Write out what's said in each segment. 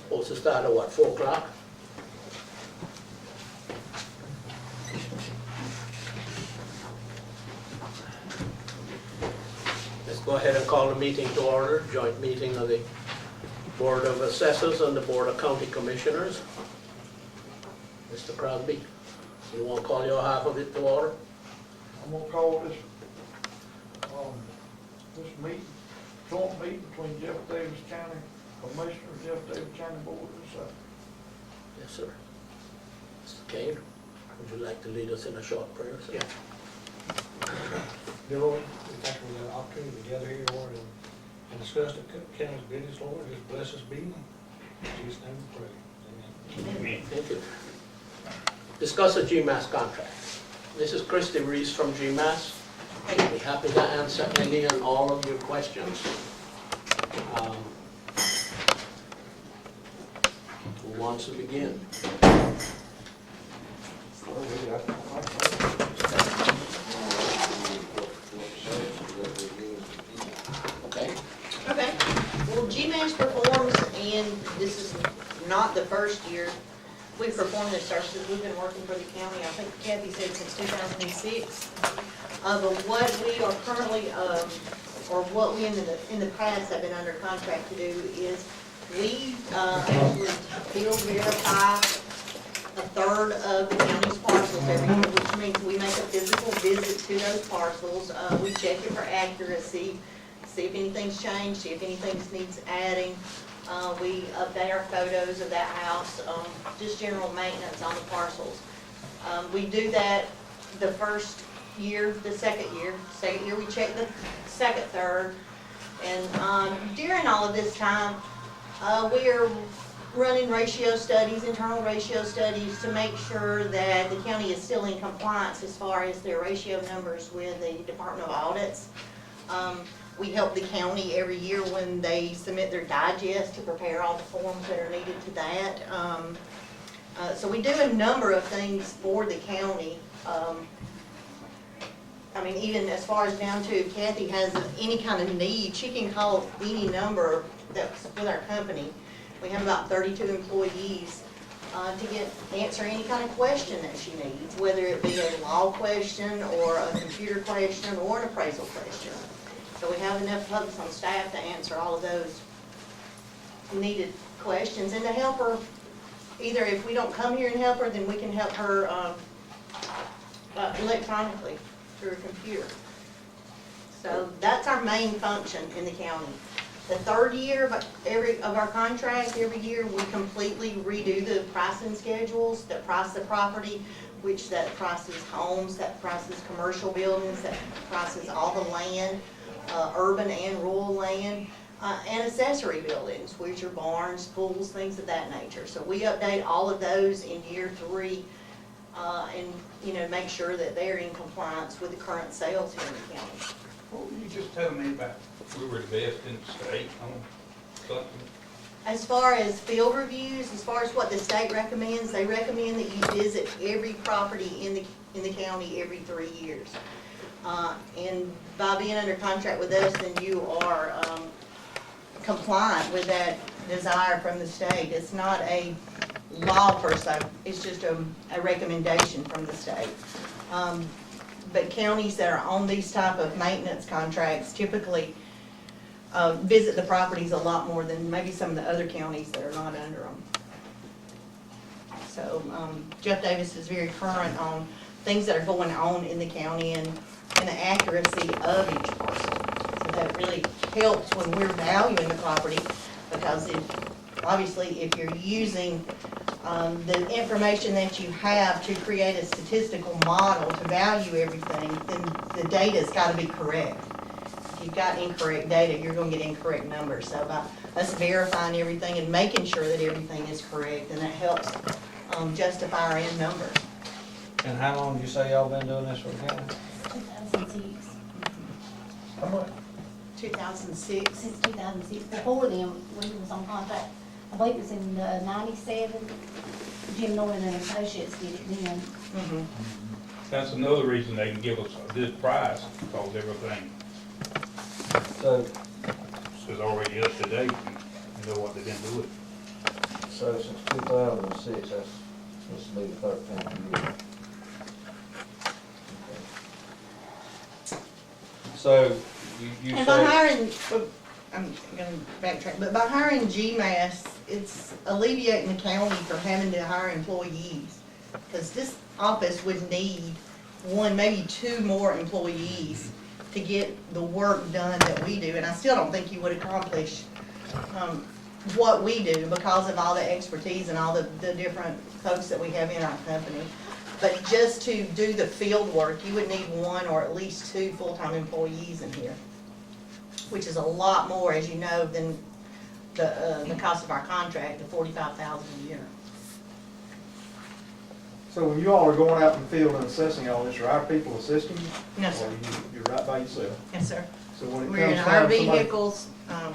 Supposed to start at what, 4 o'clock? Let's go ahead and call the meeting to order, joint meeting of the Board of Assessors and the Board of County Commissioners. Mr. Crosby, you want to call your half of it to order? I'm gonna call this meeting, joint meeting between Jeff Davis County Commissioners, Jeff Davis County Board of Assessors. Yes, sir. Mr. Kane, would you like to lead us in a short prayer, sir? Yeah. Dear Lord, we thank you for the opportunity to gather here, Lord, and discuss the county's business, Lord. Just bless us being. In Jesus' name we pray. Amen. Thank you. Discuss the GMAS contract. This is Christy Reese from GMAS. I'll be happy to answer any and all of your questions. Who wants to begin? Okay. Okay, well, GMAS performs, and this is not the first year we've performed this services. We've been working for the county, I think Kathy said since 2006. But what we are currently, or what we in the past have been under contract to do is we actually field verify a third of the county's parcels every year, which means we make a physical visit to those parcels. We check it for accuracy, see if anything's changed, see if anything needs adding. We update our photos of that house, just general maintenance on the parcels. We do that the first year, the second year we check the second, third, and during all of this time, we are running ratio studies, internal ratio studies, to make sure that the county is still in compliance as far as their ratio numbers with the Department of Audits. We help the county every year when they submit their digest to prepare all the forms that are needed to that. So we do a number of things for the county. I mean, even as far as down to if Kathy has any kind of need, she can call any number that's with our company. We have about 32 employees to answer any kind of question that she needs, whether it be a law question or a computer question or an appraisal question. So we have enough folks on staff to answer all of those needed questions and to help her. Either if we don't come here and help her, then we can help her electronically through a computer. So that's our main function in the county. The third year of our contract, every year we completely redo the pricing schedules that price the property, which that prices homes, that prices commercial buildings, that prices all the land, urban and rural land, and accessory buildings, which are barns, pools, things of that nature. So we update all of those in year 3, and make sure that they're in compliance with the current sales here in the county. What were you just telling me about? We were the best in the state on something? As far as field reviews, as far as what the state recommends, they recommend that you visit every property in the county every 3 years. And by being under contract with us, then you are compliant with that desire from the state. It's not a law per se, it's just a recommendation from the state. But counties that are on these type of maintenance contracts typically visit the properties a lot more than maybe some of the other counties that are not under them. So Jeff Davis is very current on things that are going on in the county and the accuracy of each parcel. So that really helps when we're valuing the property, because obviously if you're using the information that you have to create a statistical model to value everything, then the data's got to be correct. If you've got incorrect data, you're going to get incorrect numbers. So by us verifying everything and making sure that everything is correct, and that helps justify our end number. And how long did you say y'all been doing this for the county? 2006. How much? 2006. Since 2006. Before then, we was on contract. I believe it was in 97. Jim Norton and Associates did it then. Mm-hmm. That's another reason they can give us a good price, because everything So, is already up to date and know what they've been doing. So since 2006, this will be the 13th year. Okay. So you And by say, hiring, I'm gonna backtrack, but by hiring GMAS, it's alleviating the county from having to hire employees. Because this office would need one, maybe two more employees to get the work done that we do. And I still don't think you would accomplish, what we do because of all the expertise and all the different folks that we have in our company. But just to do the field work, you would need one or at least two full-time employees in here, which is a lot more, as you know, than the cost of our contract, the $45,000 a year. So when you all are going out in the field and assessing all this, are our people assisting you? No, sir. Or you're right by yourself? Yes, sir. So when it We're in comes our time, somebody, vehicles, our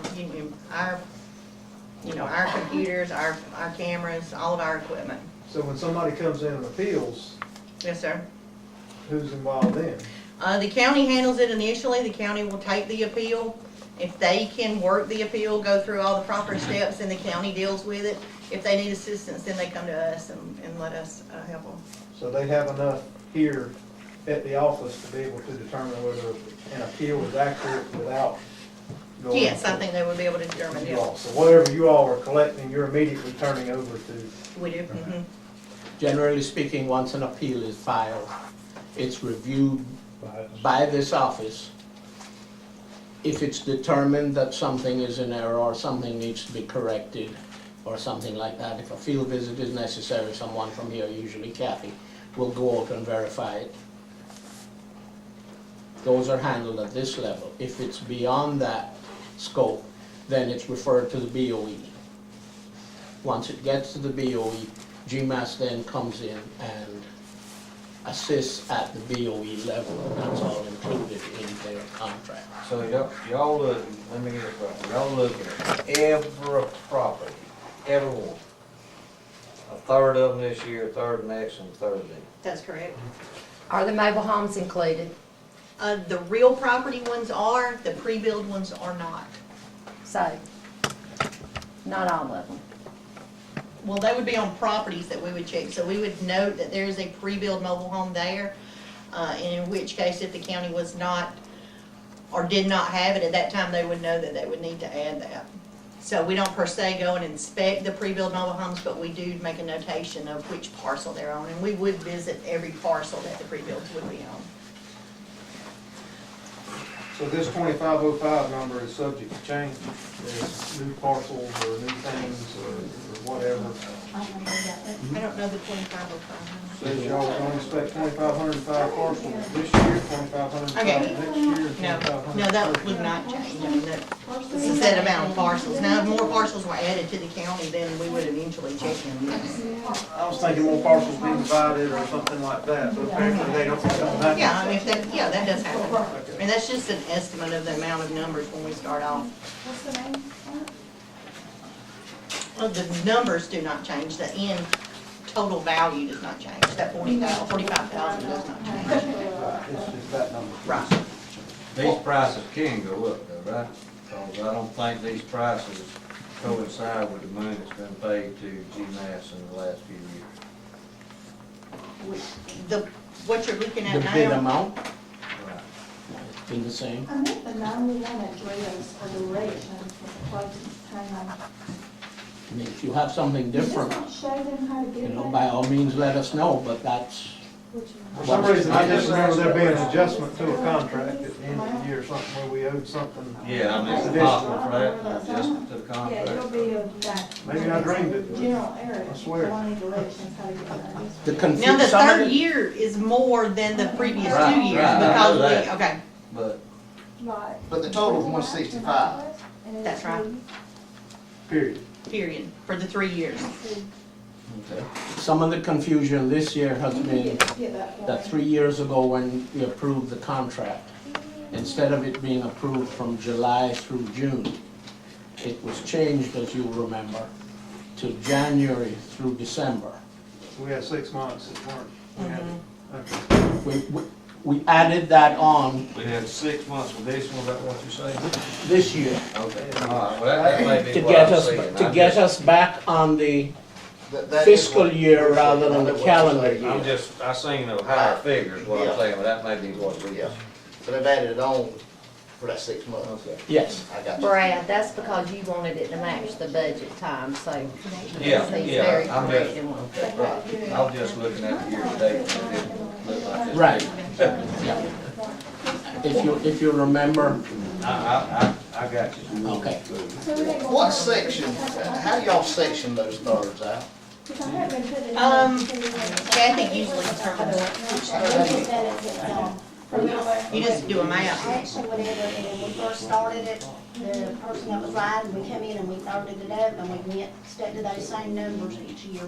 computers, our cameras, all of our equipment. so when somebody comes in and appeals, Yes, sir. who's involved then? The county handles it initially. The county will take the appeal. If they can work the appeal, go through all the proper steps, then the county deals with it. If they need assistance, then they come to us and let us help them. So they have enough here at the office to be able to determine whether an appeal is accurate without going. Yes, I to think they would be able to determine you it. all. So whatever you all are collecting, you're immediately turning over to. We do. Mhm. Generally speaking, once an appeal is filed, it's reviewed by this office. If it's determined that something is in error or something needs to be corrected or something like that, if a field visit is necessary, someone from here, usually Kathy, will go out and verify it. Those are handled at this level. If it's beyond that scope, then it's referred to the BOE. Once it gets to the BOE, GMAS then comes in and assists at the BOE level, and that's all included in their contract. so y'all look, let me get it right, y'all looking at every property, every one. A third of them this year, a third next, and a third then. That's correct. Are the mobile homes included? The real property ones are, the pre-built ones are not. So, not all of them. Well, they would be on properties that we would check, so we would note that there is a pre-built mobile home there, and in which case, if the county was not, or did not have it at that time, they would know that they would need to add that. So we don't per se go and inspect the pre-built mobile homes, but we do make a notation of which parcel they're on, and we would visit every parcel that the pre-builts would be on. So this 2505 number is subject to change, as new parcels or new things or whatever. I don't know about that. I don't know the 2505. Says y'all are gonna inspect 2,505 parcels this year, 2,505 Okay. next year, No, 2,505. no, that would not change. I mean, it's a set amount of parcels. Now, if more parcels were added to the county, then we would eventually check them, yes. I was thinking more parcels being divided or something like that, but apparently they don't have. Yeah, I mean, if that, yeah, that does happen. I mean, that's just an estimate of the amount of numbers when we start off. What's the name? Well, the numbers do not change, the end total value does not change, that 45,000 does not change. It's just that number. Right. These prices can go up though, right? Because I don't think these prices coincide with the money that's been paid to GMAS in the last few years. What you're looking The at bid now, amount, Right. it's been the same. I think the 911 address or direction for the closest town. I mean, if you have something different, Does this not show them how to you get know, that? by all means, let us know, but that's, For some reason, I just remember there being an adjustment to a contract at the end of the year, or something where we owed something. Yeah, I mean, it's possible for that, adjustment to the Yeah, it'll contract. be that. Maybe I dreamed it. General area. I swear. So I need directions how to get that. the now the confusion, some of third the, year is more than the previous Right, 2 years right, I know because that. we, okay, But Right. But the total's 165. And it's That's right. Period. period, for the 3 years. okay. some of the confusion this year has been Get that for that me. 3 years ago when we approved the contract, instead of it being approved from July through June, it was changed, as you remember, to January through December. We had 6 months that weren't. we had- Mhm. Okay. we added that on We had 6 months additional, is that what you're saying? this year Okay, all right, well, that may to be what get I'm us, seeing. to get us back on the That is fiscal what- year rather than the what you're calendar saying. I'm year. just, I seen the higher figures, what Yeah. I'm saying, but that may be what we. Yeah. So they've added it on for that 6 months. Okay. Yes, I got you. Brad, that's because you wanted it to match the budget time, so. Yeah, He's yeah, very I'm correct just, in what he said. right, I was just looking at the year to date, and it didn't look like this. right. If you remember, I got you. okay. What section, how do y'all section those thirds out? Kathy usually determines which third. You just do a map. Actually, whenever, when we first started it, the person that was riding, we come in and we thirded it up and we went, stuck to those same numbers each year.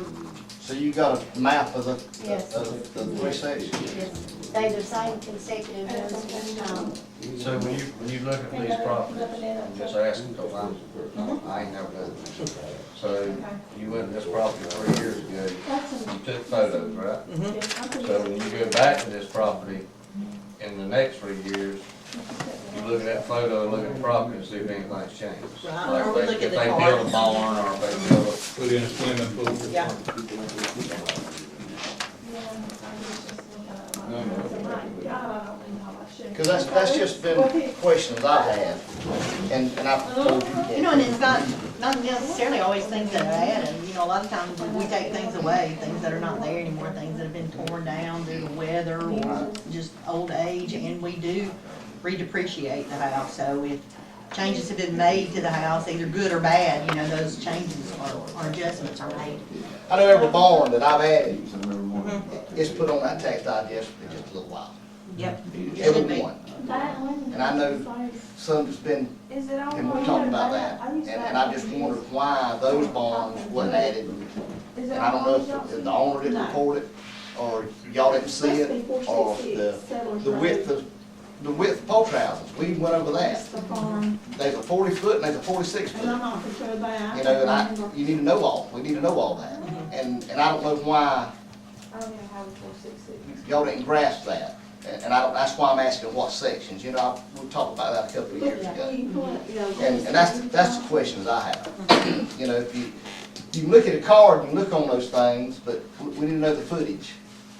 So you got a map of the, Yes. of the three sections? They the same consecutive ones each time. So when you look at these properties, I'm just asking, because I ain't never done this. So you went to this property 3 years ago, you took photos, right? So when you go back to this property in the next 3 years, you look at that photo and look at the property and see if anything's changed. Right, Like or we if look they- at the If they build a cards. barn or if they build a. Put in a swimming pool. Yeah. Cause that's just been questions I've had, and I've told you. You know, and it's not necessarily always things that are added, you know, a lot of times we take things away, things that are not there anymore, things that have been torn down due to weather or just old age, and we do redepreciate the house, so if changes have been made to the house, either good or bad, you know, those changes or adjustments are made. I know every barn that I've added, it's put on that tax digest for just a little while, Yep. every one. And I know some that's been, and we'll talk about that, and I just wondered why those bonds wasn't added. And I don't know if the owner didn't report it, or y'all didn't see it, or the width of poultry houses, we went over that. There's a 40-foot and there's a 46-foot. You know, and you need to know all, we need to know all that. And I don't know why y'all didn't grasp that. And that's why I'm asking what sections, you know, we talked about that a couple of years ago. And that's the questions I have. You know, if you can look at a card, you can look on those things, but we need to know the footage,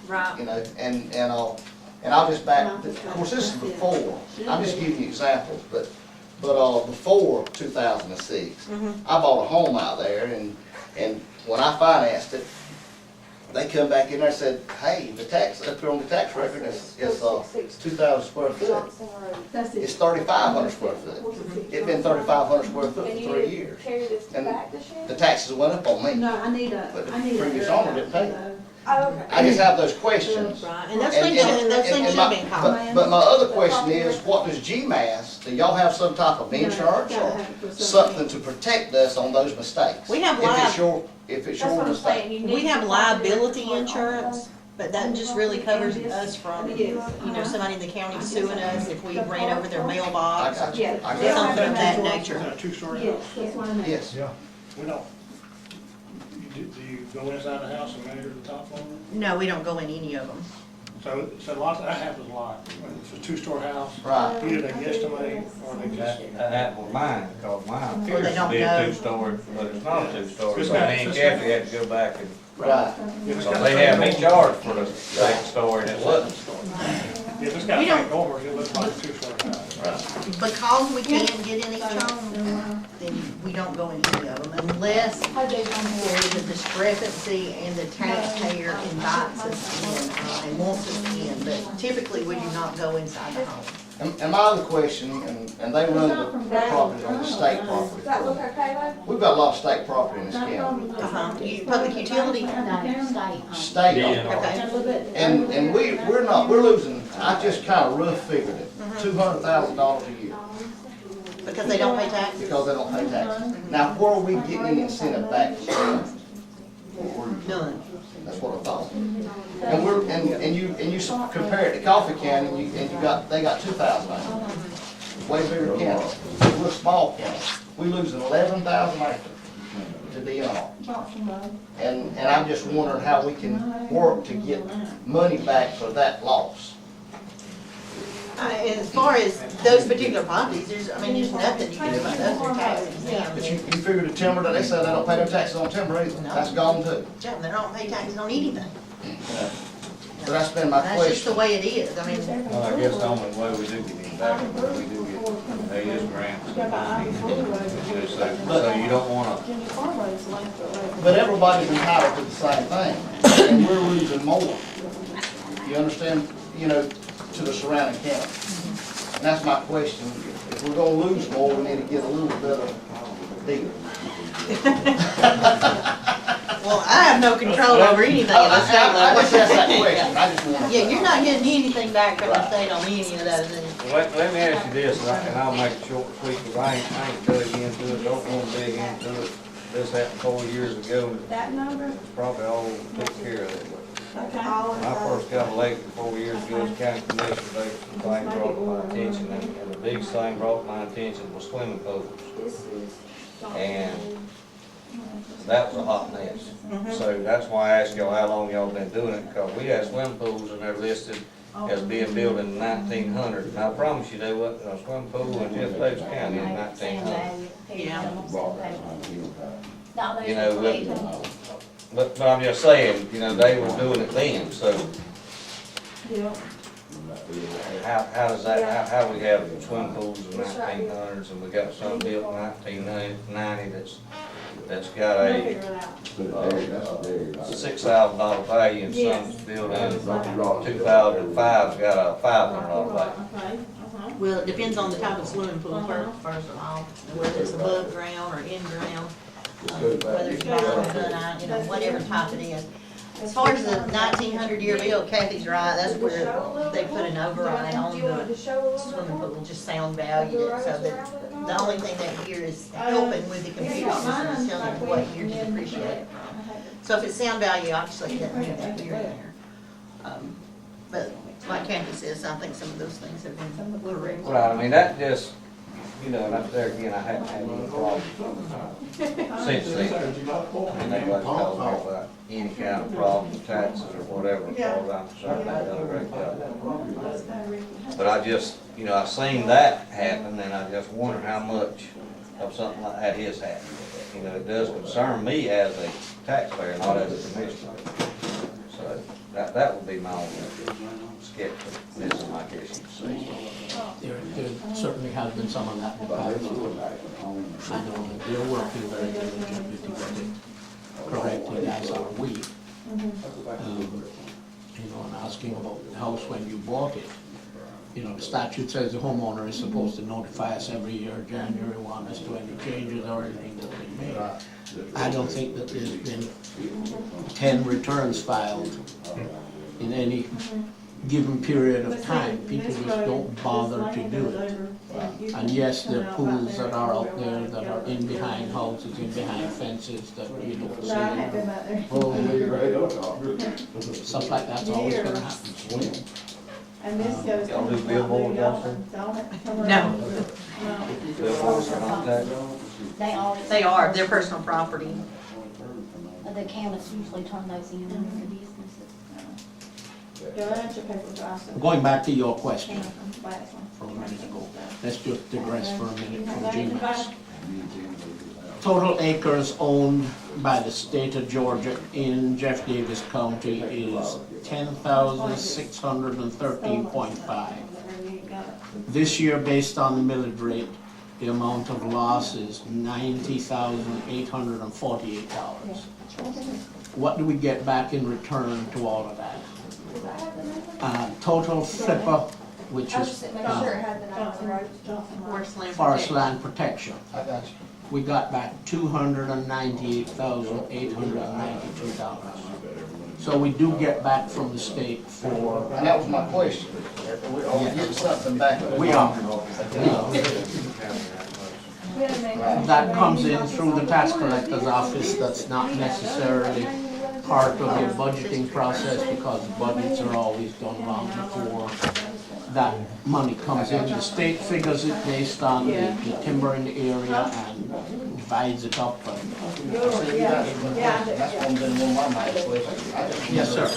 Right. you know, and I'll just back, of course, this is before, I'm just giving you examples, but before 2006, I bought a home out there, and when I financed it, they come back in there and said, hey, the tax, up here on the tax record, it's 2,000 square foot. It's 3,500 square foot. It's been 3,500 square foot for 3 years. And the taxes went up on me, No, I need a, but the I need a. previous owner didn't pay it. Oh, okay. I just have those questions. Right, and those things should have been called. But my other question is, what does GMAS, do y'all have some type of insurance or something to protect us on those mistakes? We have If it's That's your what I'm mistake. saying, you need. We have to- liability insurance, but that just really covers us from, you know, somebody in the county suing us if we ran over their I mailbox. got you, Yeah. I Something got of that nature. Is that a two-story Yes, house? that's what I meant. you. Yes. Yeah. We don't. Do you go inside the house and measure the top floor? No, we don't go in any of them. So a lot, that happens a lot. When it's a two-story house, Right. either they guesstimate or they just. That happened with mine, because mine Or they appears to don't be a know. two-story, but it's not a two-story. It's So got- me and it's Kathy had to go back and, Right. If it's so got they had me front charged for the second story and it wasn't. If it's got We don't- front doors, it looks like a two-story house. Because we can't get any shown, then we don't go in any of them unless there is a discrepancy and the taxpayer invites us in and wants us in. But typically, we do not go inside the home. And my other question, and they run the property on the state property. Does that look okay though? We've got a lot of state property in this county. Public utility, No, state. State, okay. and we're losing, I just kind of rough figured it, $200,000 a year Because they don't pay taxes. because they don't pay taxes. Now, where are we getting any incentive back? None. That's what I thought. And you compare it to Coffee County, and they got 2,000 acres. Way bigger county. We're a small county. We losing 11,000 acres to DNR. And I'm just wondering how we can work to get money back for that loss. As far as those particular properties, there's nothing you can do about those, they're tax exempt. But you figure the timber, that they say they don't pay no taxes on timber either, that's gone too. Yeah, they don't pay taxes on anything. So that's been my That's just the question. way it is, Well, I guess the only way we do get him back, is we do get, there is grants. So you don't wanna, But everybody's entitled to the same thing, and we're losing more. You understand, to the surrounding county. And that's my question, if we're gonna lose more, we need to get a little better deal. Well, I have no control over anything at the state I level. just asked that question, I just want to. Yeah, you're not getting anything back from the state on any of those. let me ask you this, and I'll make it short and sweet, because I ain't dug into it, don't wanna dig into it. This happened 4 years ago, and That number? probably all took care of it. Okay. When I first got elected 4 years ago as county commissioner, thing brought to my attention, and the biggest thing brought to my attention was swimming pools. And that was a hot mess. So that's why I asked y'all how long y'all been doing it, because we had swimming pools and they're listed as being built in 1900. And I promise you, there wasn't a swimming pool in Jeff Davis County in 1900. Yeah. You know, but I'm just saying, they were doing it then, so Yeah. how does that, how we have swimming pools in 1900s and we got some built in 1990 that's got We'll a figure it out. $6,000 value and some's built in 2005's got a $500 value. Okay, Well, it depends on the type of swimming pool, first of all, whether it's above ground or in ground, whether it's bottom, whatever type it is. As far as the 1900-year bill, Kathy's right, that's where they put an override on the swimming pool, just sound valued it, so that the only thing that year is helping with the computer system is telling you what year to depreciate it from. So if it's sound value, obviously it doesn't mean that year in there. But like Kathy says, I think some of those things have been correct. Right, I mean, that just, and up there again, I haven't had any problems since then. And nobody's called me about any kind of problem with taxes or whatever, as far as I'm concerned, they've done a great job. But I just, I seen that happen, and I just wonder how much of something like that is happening. It does concern me as a taxpayer, not as a commissioner. So that would be my only skepticism, I guess you'd say. There certainly has been some of that in the past. I know that they're working very diligently to get it corrected, as are we. And asking about the house when you bought it. The statute says the homeowner is supposed to notify us every year, January 1, as to any changes or anything that they made. I don't think that there's been 10 returns filed in any given period of time. People just don't bother to do it. And yes, there are pools that are out there that are in behind houses, in behind fences that you don't see. Stuff like that's always gonna happen. And this goes. Y'all do billboards also? No. Billboards are not that. They are, they're personal property. The accountants usually turn those in under the businesses. Yeah, that's your paper dry. Going back to your question Last one. from a minute ago, let's just digress for a minute from GMAS. Total acres owned by the state of Georgia in Jeff Davis County is 10,613.5. This year, based on the millage rate, the amount of loss is $90,848. What do we get back in return to all of that? Total FLIPA, which is forest land protection. I got you. We got back $298,892. So we do get back from the state for. And that was my question. Are we getting something back? We are. That comes in through the tax collector's office. That's not necessarily part of the budgeting process because budgets are always done long before that money comes in. The state figures it based on the timber in the area and divides it up. That's one of my questions. Yes, sir. I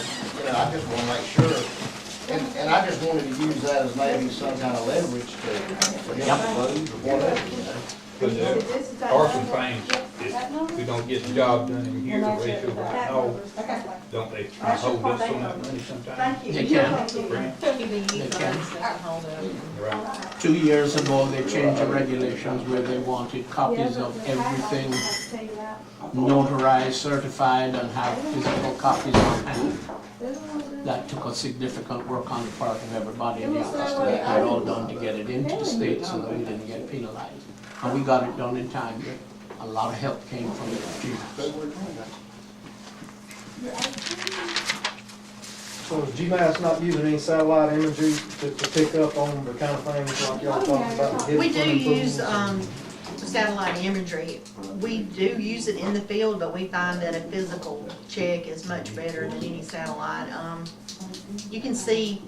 just want to make sure And I just wanted to use that as maybe some kind of leverage to help those or whatever, you know? But there are some things, if we don't get the job done in here, the way it feels right now, don't they try to hold us on that money sometimes? They can. QBE funds that can hold up. Right. 2 years ago, they changed the regulations where they wanted copies of everything notarized, certified, and have physical copies on hand. That took a significant work on the part of everybody in the office to get that all done, to get it into the state so that we didn't get penalized. And we got it done in time. A lot of help came from the GMAS. So is GMAS not using any satellite imagery to pick up on the kind of things like y'all talking about? the We do swimming pools use, and- satellite imagery. We do use it in the field, but we find that a physical check is much better than any satellite. You can see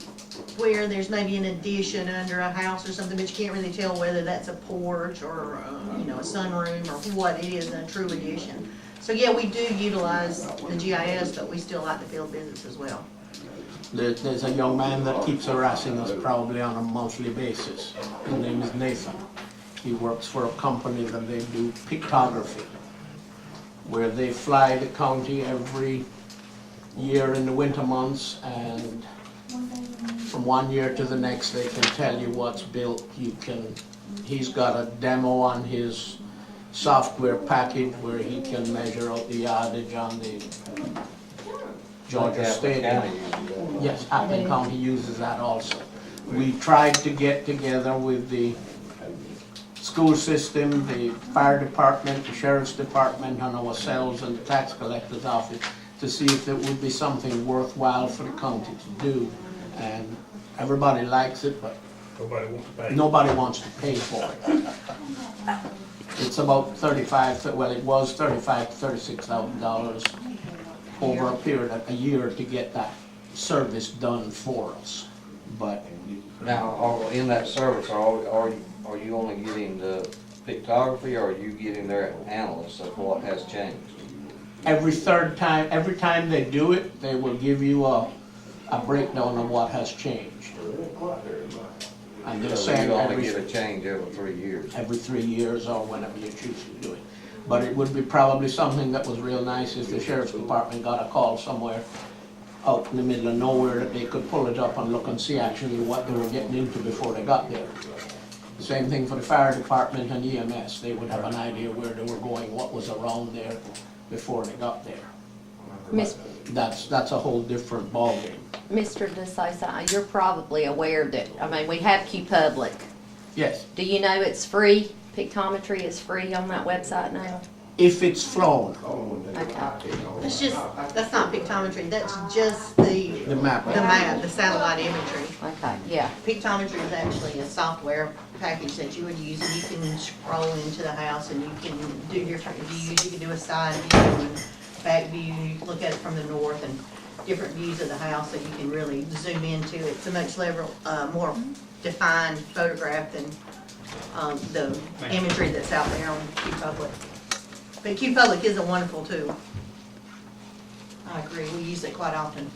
where there's maybe an addition under a house or something, but you can't really tell whether that's a porch or, you know, a sunroom or what it is in a true addition. So yeah, we do utilize the GIS, but we still like the field visits as well. There's a young man that keeps harassing us probably on a monthly basis. His name is Nathan. He works for a company that they do pictography, where they fly the county every year in the winter months, and from one year to the next, they can tell you what's built. He's got a demo on his software package where he can measure out the yardage on the Georgia Stadium. Yes, Appin County uses that also. We tried to get together with the school system, the fire department, the sheriff's department, and ourselves and the tax collector's office to see if it would be something worthwhile for the county to do. And everybody likes it, but Nobody wants to pay. nobody wants to pay for it. It's about it was $35,000 to $36,000 over a period of a year to get that service done for us. But Now, in that service, are you only getting the pictography, or are you getting their analysis of what has changed? every time they do it, they will give you a breakdown of what has changed. And they're So saying you only get a change every 3 years. every 3 years or whenever you choose to do it. But it would be probably something that was real nice if the sheriff's department got a call somewhere out in the middle of nowhere that they could pull it up and look and see actually what they were getting into before they got there. The same thing for the fire department and EMS. They would have an idea where they were going, what was around there before they got there. Miss- That's a whole different ballgame. Mr. DeSouza, you're probably aware that, I mean, we have Q-Public. Yes, Do you know it's free? Pictometry is free on that website now? if it's flown, Okay. That's not pictometry, that's just the the map. map, the satellite imagery. Okay, yeah. Pictometry is actually a software package that you would use, and you can scroll into the house and you can do different views. You can do a side view and back view, you can look at it from the north and different views of the house, so you can really zoom into it. It's a much more defined photograph than the imagery that's out there on Q-Public. But Q-Public is a wonderful tool. I agree, we use it quite often.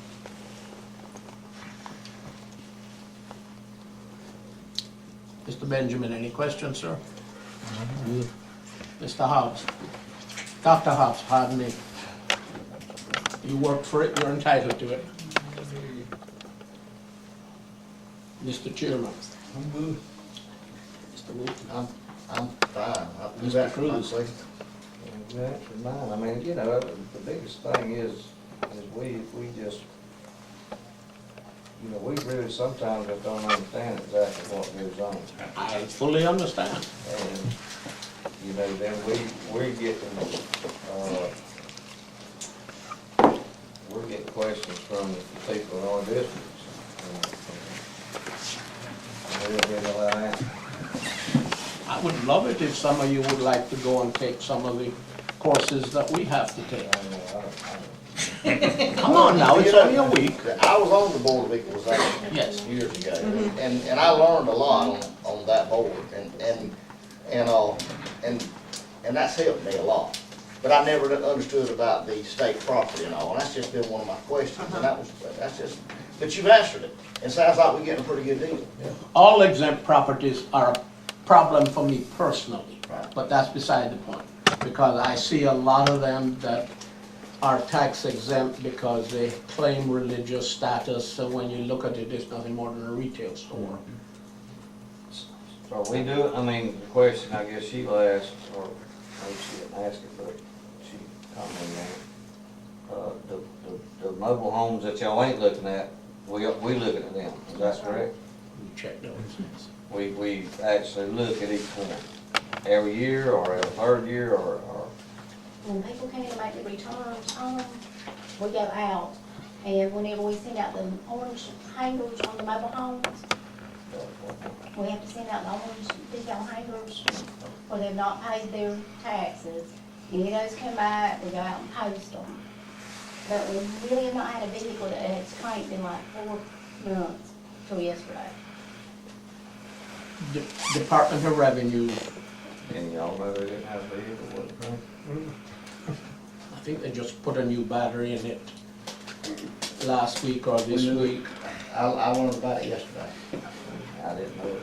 Mr. Benjamin, any questions, sir? Mr. Hobbs? Dr. Hobbs, pardon me. You worked for it, you're entitled to it. Mr. Chairman? Mr. Wooten? I'm fine. Mr. Cruz? That's mine. I mean, you know, the biggest thing is we just, you know, we really sometimes just don't understand exactly what goes on. I fully understand. And, you know, then we're getting questions from the people in our districts. And we don't really know how to answer. I would love it if some of you would like to go and take some of the courses that we have to take. Come on now, it's only a week. I was on the board of equalization Yes. years ago, and I learned a lot on that board, and that's helped me a lot. But I never understood about the state property and all, and that's just been one of my questions, and that's just But you've answered it. It sounds like we're getting a pretty good deal. All exempt properties are a problem for me personally, Right. but that's beside the point. Because I see a lot of them that are tax exempt because they claim religious status, so when you look at it, it's nothing more than a retail store. So we do, I mean, the question I guess she'll ask, or maybe she didn't ask it, but she commented on it. The mobile homes that y'all ain't looking at, we looking at them, is that correct? We check those. We actually look at each one, every year, or every third year, or When people come in to make the returns on them, we go out, and whenever we send out the orange hangers on the mobile homes, we have to send out the orange decal hangers where they've not paid their taxes. Any of those come back, we go out and post them. But we really have not had a vehicle that has cranked in like 4 months till yesterday. Department of Revenue, and y'all know they didn't have a vehicle, wasn't it? I think they just put a new battery in it last week or this week. I learned about it yesterday. I didn't know it was.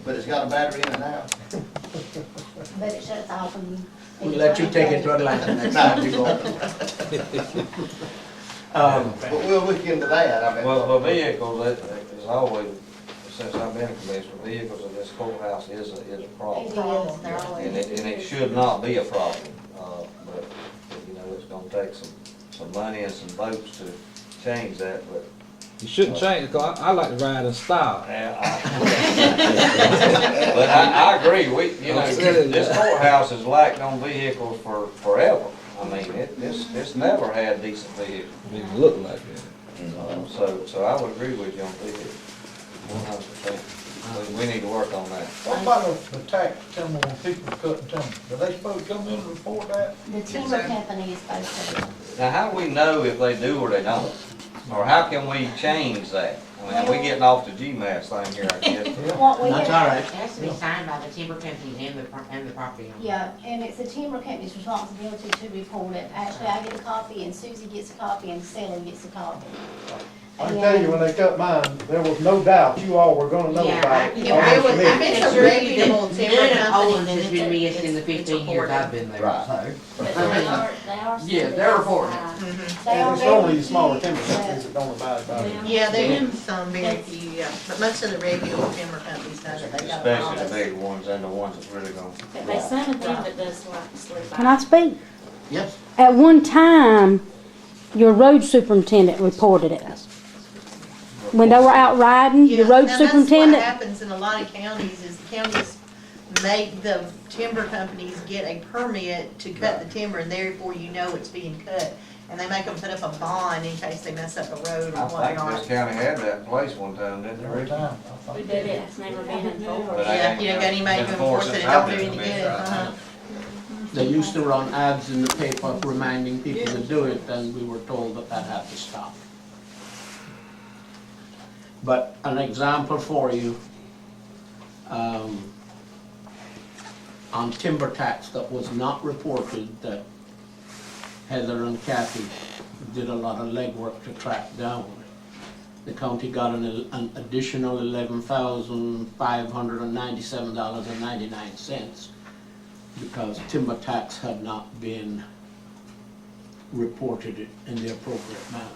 But it's got a battery in it now. But it shuts off and. We'll let you take it to Atlanta next time you go. But we'll look into that. I mean. Well, the vehicles, that is always, since I've been a commissioner, vehicles in this courthouse is a problem. It is, they're always. And it should not be a problem, but, you know, it's gonna take some money and some votes to change that, but. You shouldn't change it, cause I like to ride in style. But I agree, you know, this courthouse has lacked on vehicles for forever. I mean, it's never had decent vehicles. It didn't look like that. So I would agree with you on vehicles, 100%. We need to work on that. What about the tax timber when people cutting timber? Do they supposed to come in and report that? The timber company is supposed to. Now, how do we know if they do or they don't? Or how can we change that? I mean, we getting off the GMAS thing here, I guess. What we That's have- all right. It has to be signed by the timber company and the property owner. Yeah, and it's the timber company's responsibility to report it. Actually, I get a copy, and Susie gets a copy, and Sally gets a copy. I can tell you, when they cut mine, there was no doubt you all were gonna know Yeah, about it. yeah, on I this was- committee. I've been It's some reputable None timber of Owens companies, has been missed in the it's 15 years reported. I've been there. Right. But they are. Yeah, they're reporting it. They are It's only very the smaller few, timber but- companies that don't abide by it. Yeah, there's some very few, yeah, but most of the regular timber companies know that they got a Especially the policy. big ones and the ones that's really gonna. But there's some of them that does like to slip by. Can I speak? Yes. At one time, your road superintendent reported it. When they were out riding, your road Now, superintendent, that's what happens in a lot of counties, is the counties make the timber companies get a permit to cut the timber, and therefore you know it's being cut. And they make them put up a bond in case they mess up a road or I think whatnot. this county had that in place one time, didn't Every they? time. We did it, it's never been enforced. But I Yeah, ain't you don't got anybody to enforce enforce it, it how don't do they any do good, it. uh-huh. They used to run ads in the paper reminding people to do it, and we were told that that had to stop. But an example for you, on timber tax that was not reported, that Heather and Kathy did a lot of legwork to track down. The county got an additional $11,597.99 because timber tax had not been reported in the appropriate manner.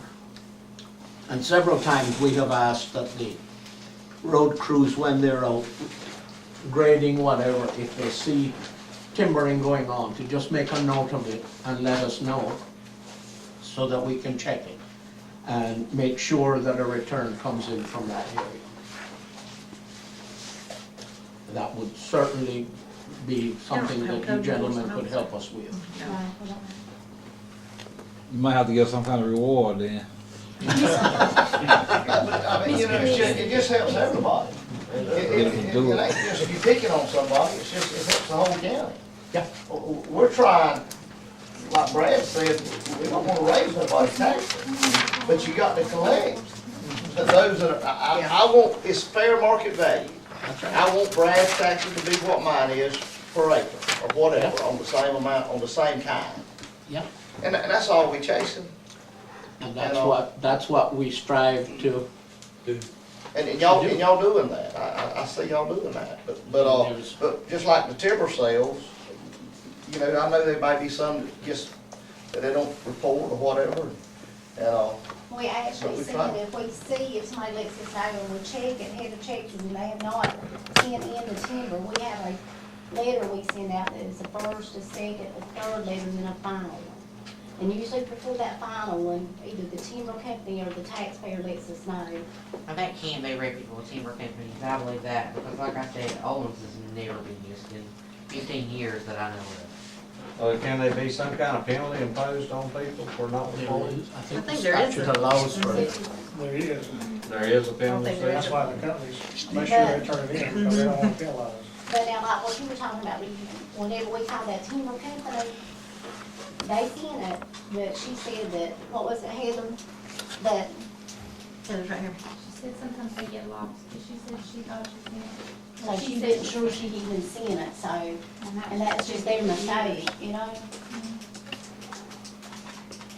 And several times we have asked that the road crews, when they're out grading, whatever, if they see timbering going on, to just make a note of it and let us know so that we can check it and make sure that a return comes in from that area. That would certainly be something that you gentlemen could help us with. You might have to get some kind of reward then. I mean, you know, it just helps everybody. It ain't just you picking on somebody, it helps the whole county. Yeah. We're trying, like Brad said, we don't wanna raise nobody's taxes, but you got to collect. But those that are, I want, it's fair market value. I want Brad's taxes to be what mine is per acre, or whatever, on the same amount, on the same kind. Yeah. And that's all we chasing. And that's what we strive to. And y'all doing that, I see y'all doing that, but just like the timber sales, you know, I know there might be some that they don't report or whatever, We actually we see try. it, if we see if somebody lets us know and we check it, head of checks, and they have not sent in the timber, we have a letter we send out that is the first, a second, a third letter, and then a final one. And usually before that final one, either the timber company or the taxpayer lets us know. Now, that can be reputable timber companies, I believe that, because like I said, Owens has never been used in 15 years that I know of. Can there be some kind of penalty imposed on people for not reporting? I think I think the there is statute allows for it. There is, There is a penalty. think there is. that's why the companies, make sure they turn it in, because they don't want to penalize. But now, like what you were talking about, whenever we call that timber company, they sent it, but she said that, what was it, Heather, that, Heather's right here. She said sometimes they get lost, but she said she thought she did. so she wasn't sure she'd even seen it, so, and that's just their mistake, you know?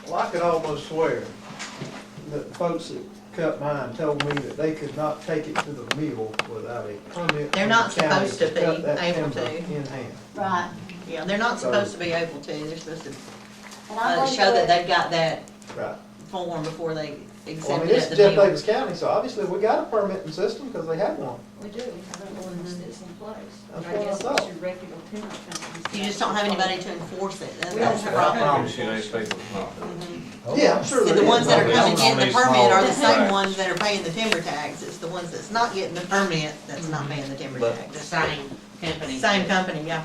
Well, I could almost swear that the folks that cut mine told me that they could not take it to the mill without a permit. They're from not the county supposed to cut be that able timber to. in hand. Right. Yeah, they're not supposed to be able to, they're supposed to And I believe show that they've got that Right. form before they Well, I accept mean, it this at is the Jeff mill. Davis County, so obviously we got a permitting system because they have one. We do, we have an ordinance that's in place. That's I what I guess thought. it's your reputable timber companies. You just don't have anybody to enforce it, We that's the don't have- I problem. promise you, these people not. Yeah, I'm sure See, there the is. ones that are Well, coming it's getting the on these permit are the small same tracts. ones that are paying the timber tax, it's the ones that's not getting the permit that's not paying the timber But- The tax. same company. Same company, yeah.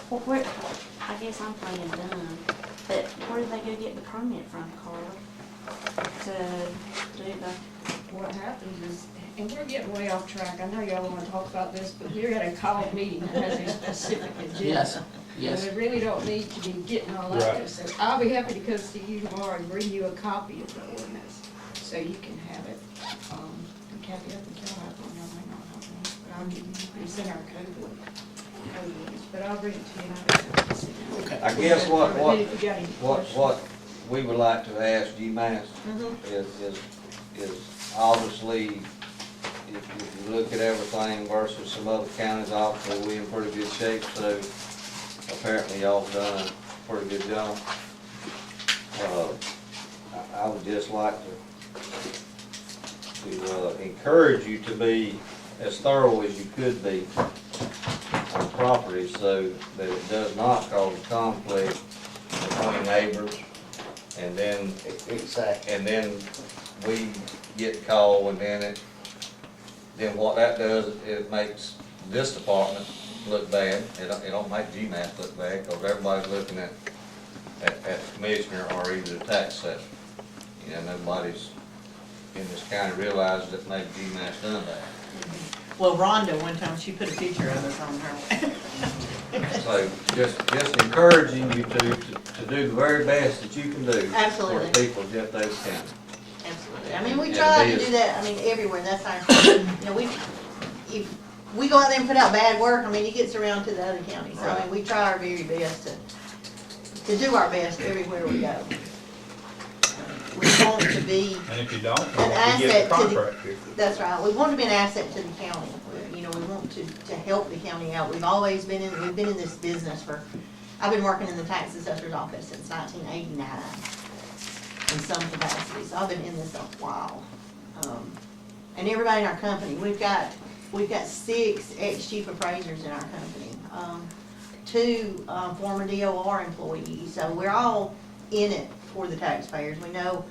Well, I guess I'm playing dumb, but where did they go get the permit from, Carla? To do the, What happens is, and we're getting way off track, I know y'all wanna talk about this, but we're at a call meeting that has a specific agenda. Yes, yes. And we really don't need to be getting all that, Right. so I'll be happy to come see you tomorrow and bring you a copy of the ordinance, so you can have it. And Kathy, I think y'all have one, y'all may not have one, but I'll give you, it's in our code, but I'll bring it to you and I'll just sit down. Okay. I guess And then if you got any questions. what we would like to ask GMAS is obviously, if you look at everything versus some other counties, obviously we in pretty good shape, so apparently y'all done a pretty good job. I would just like to encourage you to be as thorough as you could be on property so that it does not cause a conflict between neighbors. And then, Exactly. and then we get called, and then what that does, it makes this department look bad. It don't make GMAS look bad, because everybody's looking at the commissioner or either the tax assessor. You know, nobody's in this county realizes that maybe GMAS done that. Well, Rhonda, one time, she put a picture of us on her. So just encouraging you to do the very best that you can do for Absolutely. the people of Jeff Davis County. Absolutely. I mean, we And try it to is. do that, I mean, everywhere, that's our, you know, if we go out there and put out bad work, I mean, it gets around to the other counties. So, I mean, we try our very best to do our best everywhere we go. We want to be, And if you don't, An you asset get the to the- contract here. that's right, we want to be an asset to the county. You know, we want to help the county out. We've been in this business I've been working in the tax assessor's office since 1989 in some capacity, so I've been in this a while. And everybody in our company, we've got 6 ex-chief appraisers in our company, 2 former DOR employees, so we're all in it for the taxpayers. We know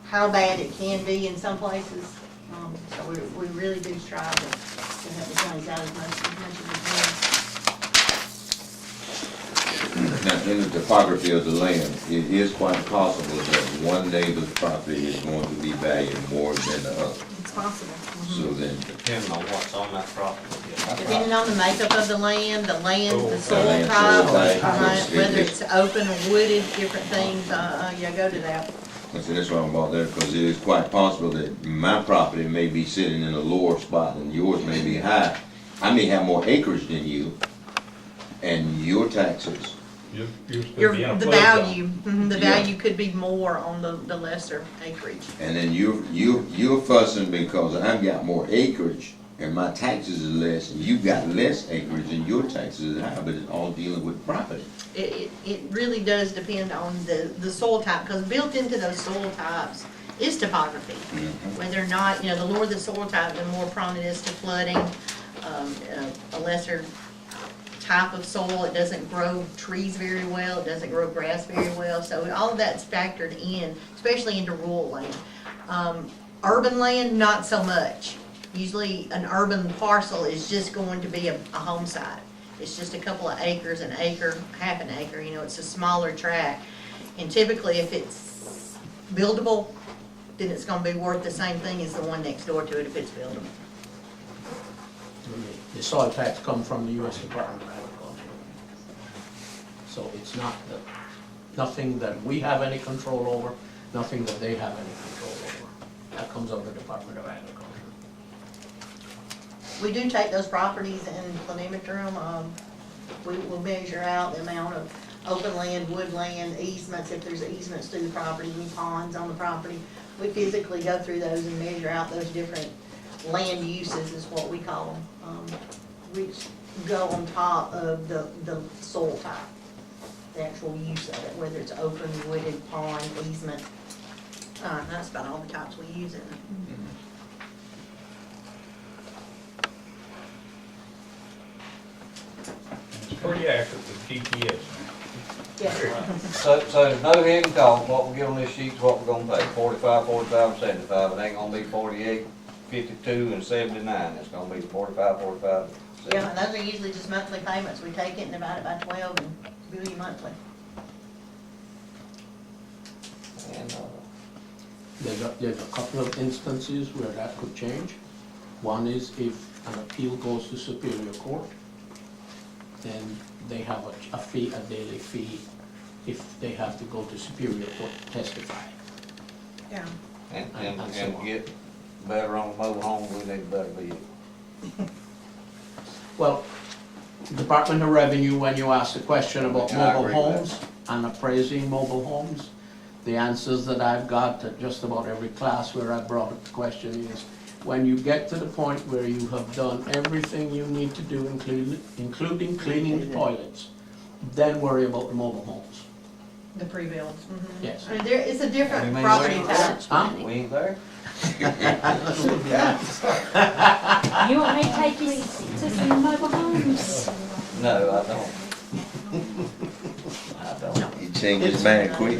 how bad it can be in some places, so we really do strive to help the counties out as much as we can. Now, in the topography of the land, it is quite possible that one day the property is going to be valued more than the other. It's possible. So then, Depending on what's on that property. Depending on the makeup of the land, the the soil land, type, soil type, right, whether it's- it's open or wooded, different things, yeah, go to that. I said, that's why I'm about there, because it is quite possible that my property may be sitting in a lower spot and yours may be high. I may have more acreage than you, and your taxes You're still being a the flood zone. value, the value could be more on the lesser acreage. And then you're fussing because I've got more acreage and my taxes is less, and you've got less acreage and your taxes is higher, but it's all dealing with property. It really does depend on the soil type, because built into those soil types is topography. Whether or not, the lower the soil type, the more prone it is to flooding. A lesser type of soil, it doesn't grow trees very well, it doesn't grow grass very well, so all of that's factored in, especially into rural land. Urban land, not so much. Usually an urban parcel is just going to be a home site. It's just a couple of acres, an acre, half an acre, it's a smaller tract. And typically if it's buildable, then it's gonna be worth the same thing as the one next door to it if it's buildable. The soil tax come from the U.S. Department of Agriculture. So it's nothing that we have any control over, nothing that they have any control over. That comes over the Department of Agriculture. We do take those properties and planimeter them. We will measure out the amount of open land, woodland, easements, if there's easements through the property, any ponds on the property. We physically go through those and measure out those different land uses is what we call them, which go on top of the soil type, the actual use of it, whether it's open, wooded, pond, easement. That's about all the types we use in it. It's pretty accurate with GPS. Yeah. So no hidden cost, what we get on this sheet is what we're gonna pay, 45, 45, and 75, it ain't gonna be 48, 52, and 79, it's gonna be 45, 45. Yeah, and those are usually just monthly payments. We take it and divide it by 12 and bill you monthly. And, There's a couple of instances where that could change. One is if an appeal goes to Superior Court, then they have a fee, a daily fee, if they have to go to Superior Court to testify. Yeah. and get better on mobile homes, we need better be. Well, Department of Revenue, when you ask the question about Yeah, I mobile agree with homes and appraising mobile homes, the answers that I've got at just about every class where I brought up the question is, when you get to the point where you have done everything you need to do, including cleaning the toilets, then worry about the mobile homes. The pre-builds. Yes. I mean, it's a different You mean property we- type. Huh? We ain't there? You want me to take you to some mobile homes? No, I don't. I don't. He changed his mind quick.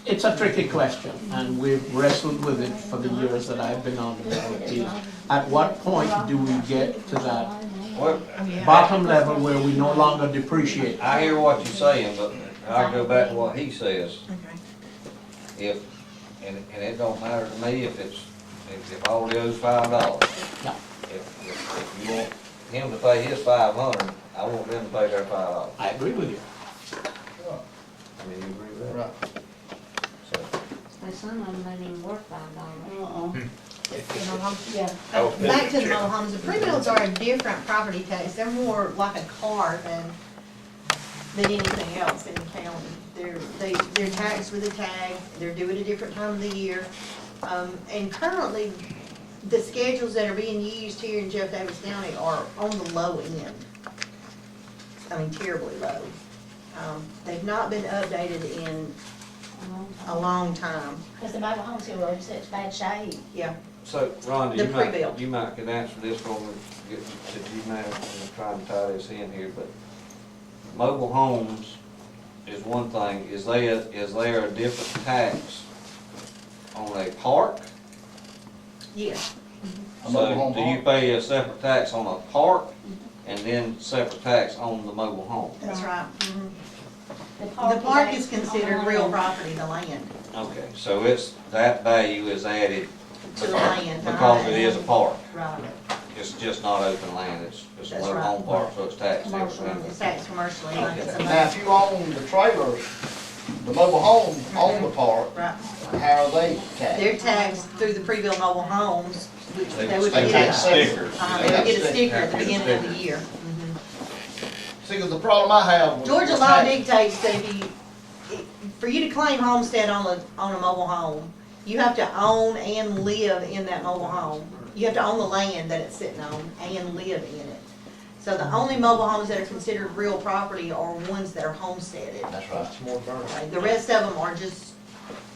It's a tricky question, and we've wrestled with it for the years that I've been on the board. Is at what point do we get to that Well, bottom level where we no longer depreciate? I hear what you're saying, but I go back to what he says. Okay. And it don't matter to me if all he owes $5. Yeah. If you want him to pay his 500, I want them to pay their $5. I agree with you. I mean, you agree with that? Right. So, Well, some of them ain't even worth $5. Yeah. Back to the mobile homes, the pre-builds are a different property tax. They're more like a car than anything else in the county. They're taxed with a tag, they're due at a different time of the year. And currently, the schedules that are being used here in Jeff Davis County are on the low end. I mean, terribly low. They've not been updated in a long time. Because the mobile homes here are in such bad shape. Yeah. so Rhonda, The pre-built. you might could answer this for me, if you might, I'm trying to tie this in here, but mobile homes is one thing, is there a different tax on a park? Yes. So do you pay a separate tax on a park and then separate tax on the mobile home? That's right. The The park is actually considered on real land. property, the land, Okay, so that value is added to the land. because it is a park. Right. It's just not open land, it's a That's mobile right. home park, so it's taxed Commercial. differently. It's taxed commercially, like it's a. Okay. Now, if you own the trailers, the mobile home on the park, Right. how are they They're taxed through the pre-built mobile homes, which they would They get get stickers. they would get a sticker at the beginning of the year. See, 'cause the problem I have with. Georgia with law tax- dictates that for you to claim homestead on a mobile home, you have to own and live in that mobile home. You have to own the land that it's sitting on and live in it. So the only mobile homes that are considered real property are ones that are homesteaded. That's right. It's more burn. The rest of them are just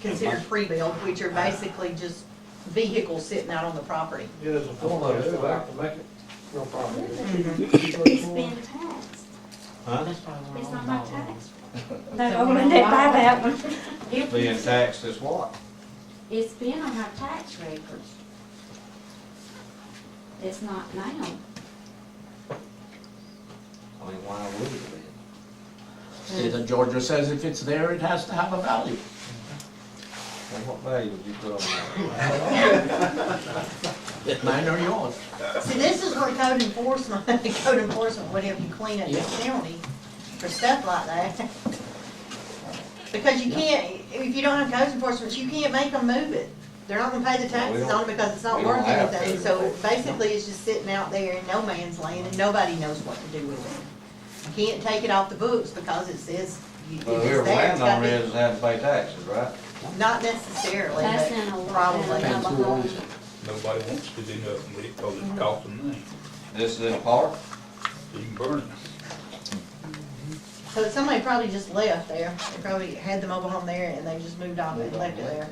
considered pre-built, which are basically just vehicles sitting out on the property. Yeah, there's a form I do, I have to make it real property. It's being taxed. Huh? It's not my tax. No, I wouldn't buy that one. Being taxed is what? It's been on our tax records. It's not now. I mean, why would it be? State of Georgia says if it's there, it has to have a value. Well, what value would you put on that? Mine or yours? See, this is where code enforcement would help you clean up this county for stuff like that. Because you can't, if you don't have code enforcement, you can't make them move it. They're not gonna pay the taxes on it because it's not we don't worth have anything. to. So basically, it's just sitting out there in no man's land and nobody knows what to do with it. You can't take it off the books because it says if Well, it's whoever there, it's gotta landowner be. is, have to pay taxes, right? Not necessarily, That's but in a probably. Depends who owns it. Nobody wants to do nothing with it because it costs them money. This is in a park? So you can burn it. So somebody probably just left there. They probably had the mobile home there and they just moved off it and left it there.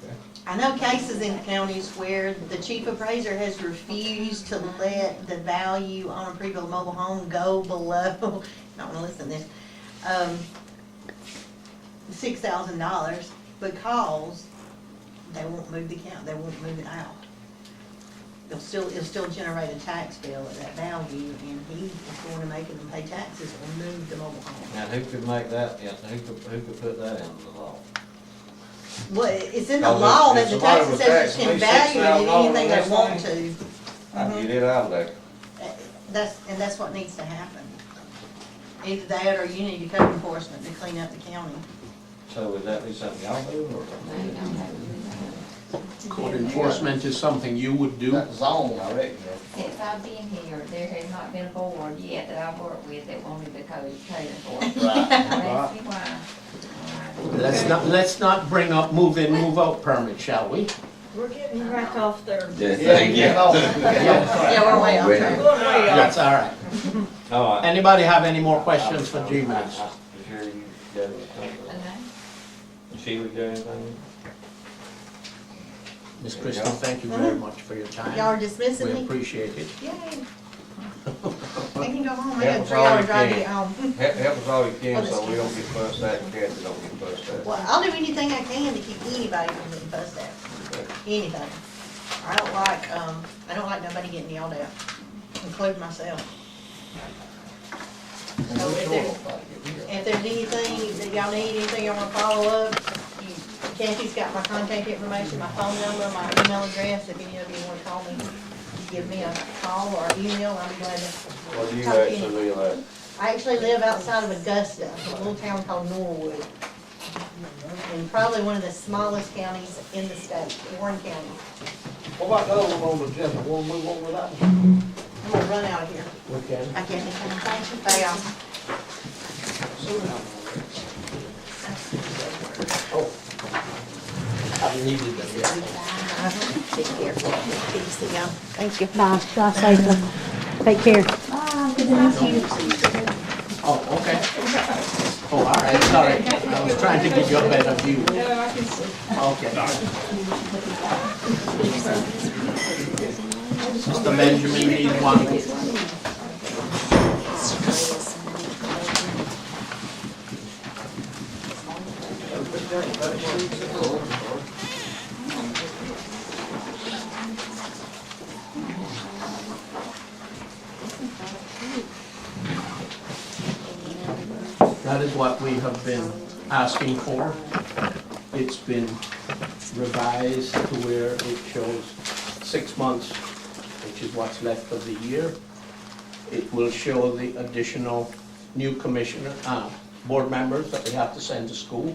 Okay. I know cases in counties where the chief appraiser has refused to let the value on a pre-built mobile home go below, not wanna listen to this, $6,000 because they won't move the count, they won't move it out. It'll still generate a tax bill at that value, and he is going to make them pay taxes or move the mobile home. And who could make that, who could put that into the law? Well, it's in the Because law if that the somebody tax was assessors taxing can me value it at $6,000 anything they on want this to. I'd get it out of there. That's what needs to happen. Either that or you need code enforcement to clean up the county. So would that be something y'all do, or? Code enforcement is something you would do. That zone, I reckon. Since I've been here, there has not been a board yet that I've worked with that wanted the code enforcement. Right. Now, that's why. Let's not bring up move-in, move-out permit, shall we? We're getting right off there. Yes, Yeah, thank get you. off. Yeah, we're way off Well, track. Going way off. That's all right. All right. Anybody have any more questions for G-Minutes? Sure you got anything? Sheila, got anything? Ms. Christie, thank you very much for your time. Y'all are dismissing We me? appreciate it. Yay. I can go home. I Help got a us 3-hour all you drive to can. get home. Help us all you can, Well, so we don't get fussed at, and Kathy don't get fussed at. Well, I'll do anything I can to keep anybody from getting fussed at. Anything. I don't like nobody getting yelled at, including myself. So if there's anything that y'all need, anything y'all wanna follow up, Kathy's got my contact information, my phone number, my email address. If any of you wanna call me, give me a call or email, I'll be glad to. What do you talk to actually you. live at? I actually live outside of Augusta, a little town called Norwood. And probably one of the smallest counties in the state, Warren County. What about the other one on the agenda, we'll move on with that one? I'm gonna run out of here. We can. I can't, thank you, bye y'all. I needed them, yeah. Take care. See y'all. Thank you. Bye, drive safely. Take care. Good to meet you. Oh, okay. Oh, all right, sorry. I was trying to give you a better view. Okay. Mr. Benjamin, need one. That is what we have been asking for. It's been revised to where it shows 6 months, which is what's left of the year. It will show the additional new commissioner, board members that we have to send to school.